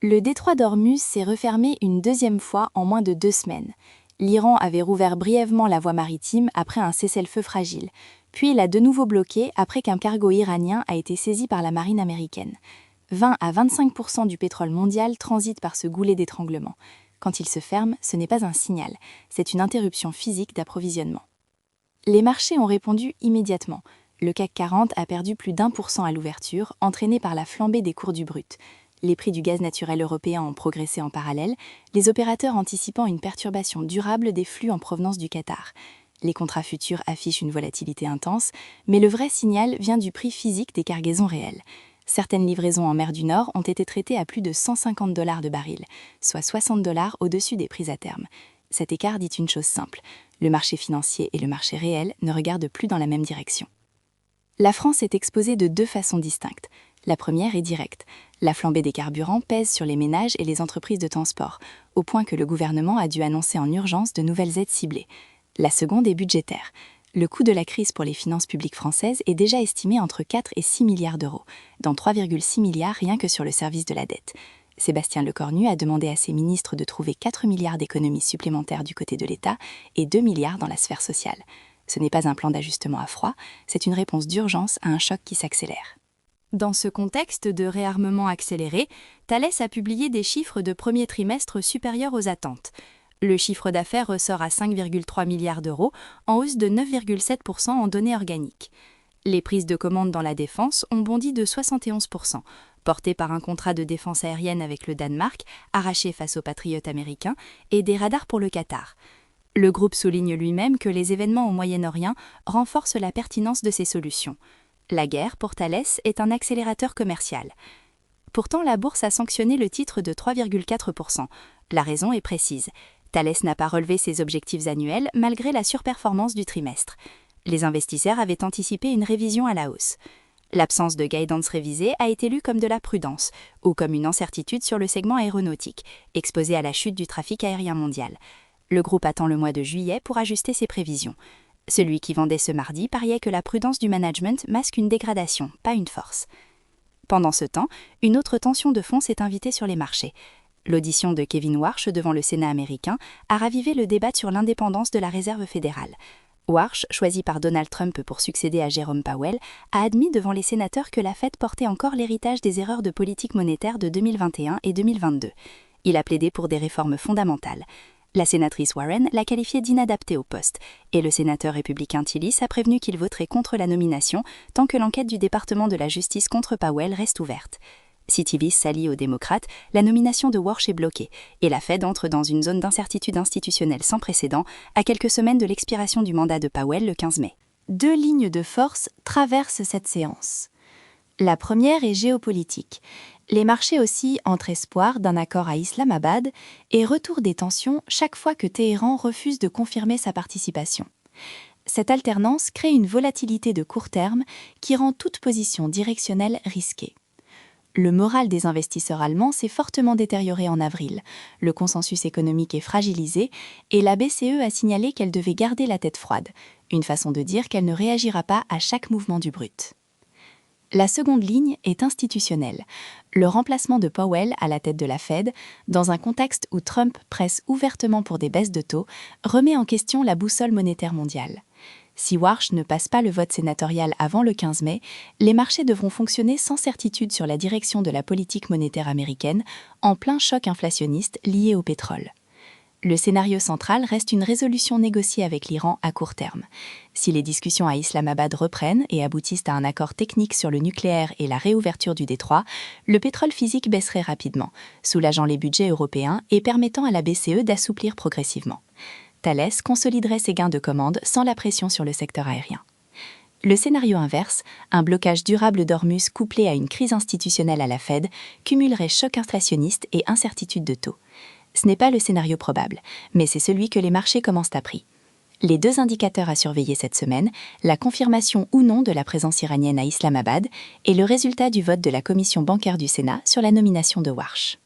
Le détroit d'Ormuz s'est refermé une deuxième fois en moins de 2 semaines. L'Iran avait rouvert brièvement la voie maritime après un cessez-le-feu fragile. Puis l'a de nouveau bloqué après qu'un cargo iranien a été saisi par la marine américaine. 20 à 25% du pétrole mondial transite par ce goulet d'étranglement. Quand il se ferme, ce n'est pas un signal, c'est une interruption physique d'approvisionnement. Les marchés ont répondu immédiatement. Le CAC 40 a perdu plus d'1% à l'ouverture, entraîné par la flambée des cours du brut. Les prix du gaz naturel européen ont progressé en parallèle, les opérateurs anticipant une perturbation durable des flux en provenance du Qatar. Les contrats futurs affichent une volatilité intense, mais le vrai signal vient du prix physique des cargaisons réelles. Certaines livraisons en mer du Nord ont été traitées à plus de 150 $ de baril, soit 60 $ au-dessus des prix à terme. Cet écart dit une chose simple, le marché financier et le marché réel ne regardent plus dans la même direction. La France est exposée de 2 façons distinctes. La première est directe. La flambée des carburants pèse sur les ménages et les entreprises de transport, au point que le gouvernement a dû annoncer en urgence de nouvelles aides ciblées. La seconde est budgétaire. Le coût de la crise pour les finances publiques françaises est déjà estimé entre 4 et 6 milliards d'euros, dont 3,6 milliards rien que sur le service de la dette. Sébastien Lecornu a demandé à ses ministres de trouver 4 milliards d'économies supplémentaires du côté de l'État et 2 milliards dans la sphère sociale. Ce n'est pas un plan d'ajustement à froid, c'est une réponse d'urgence à un choc qui s'accélère. Dans ce contexte de réarmement accéléré, Thales a publié des chiffres de premier trimestre supérieurs aux attentes. Le chiffre d'affaires ressort à 5,3 milliards d'euros, en hausse de 9,7% en données organiques. Les prises de commandes dans la défense ont bondi de 71%, portées par un contrat de défense aérienne avec le Danemark, arraché face aux patriotes américains, et des radars pour le Qatar. Le groupe souligne lui-même que les événements au Moyen-Orient renforcent la pertinence de ces solutions. La guerre, pour Thales, est un accélérateur commercial. Pourtant, la bourse a sanctionné le titre de 3,4%. La raison est précise. Thales n'a pas relevé ses objectifs annuels malgré la surperformance du trimestre. Les investisseurs avaient anticipé une révision à la hausse. L'absence de guidance révisée a été lue comme de la prudence ou comme une incertitude sur le segment aéronautique, exposé à la chute du trafic aérien mondial. Le groupe attend le mois de juillet pour ajuster ses prévisions. Celui qui vendait ce mardi pariait que la prudence du management masque une dégradation, pas une force. Pendant ce temps, une autre tension de fond s'est invitée sur les marchés. L'audition de Kevin Warsh devant le Sénat américain a ravivé le débat sur l'indépendance de la Réserve fédérale. Warsh, choisi par Donald Trump pour succéder à Jerome Powell, a admis devant les sénateurs que la Fed portait encore l'héritage des erreurs de politique monétaire de 2021 et 2022. Il a plaidé pour des réformes fondamentales. La sénatrice Warren l'a qualifié d'inadapté au poste, et le sénateur républicain Tillis a prévenu qu'il voterait contre la nomination tant que l'enquête du département de la justice contre Powell reste ouverte. Si Tillis s'allie aux démocrates, la nomination de Warsh est bloquée, et la Fed entre dans une zone d'incertitude institutionnelle sans précédent à quelques semaines de l'expiration du mandat de Powell le 15 mai. 2 lignes de force traversent cette séance. La première est géopolitique. Les marchés oscillent entre espoir d'un accord à Islamabad et retour des tensions chaque fois que Téhéran refuse de confirmer sa participation. Cette alternance crée une volatilité de court terme qui rend toute position directionnelle risquée. Le moral des investisseurs allemands s'est fortement détérioré en avril, le consensus économique est fragilisé et la BCE a signalé qu'elle devait garder la tête froide, une façon de dire qu'elle ne réagira pas à chaque mouvement du brut. La seconde ligne est institutionnelle. Le remplacement de Powell à la tête de la Fed, dans un contexte où Trump presse ouvertement pour des baisses de taux, remet en question la boussole monétaire mondiale. Si Warsh ne passe pas le vote sénatorial avant le 15 mai, les marchés devront fonctionner sans certitude sur la direction de la politique monétaire américaine, en plein choc inflationniste lié au pétrole. Le scénario central reste une résolution négociée avec l'Iran à court terme. Si les discussions à Islamabad reprennent et aboutissent à un accord technique sur le nucléaire et la réouverture du détroit, le pétrole physique baisserait rapidement, soulageant les budgets européens et permettant à la BCE d'assouplir progressivement. Thales consoliderait ses gains de commande sans la pression sur le secteur aérien. Le scénario inverse, un blocage durable d'Ormuz couplé à une crise institutionnelle à la Fed, cumulerait choc inflationniste et incertitude de taux. Ce n'est pas le scénario probable, mais c'est celui que les marchés commencent à prier. Les 2 indicateurs à surveiller cette semaine, la confirmation ou non de la présence iranienne à Islamabad et le résultat du vote de la commission bancaire du Sénat sur la nomination de Warsh.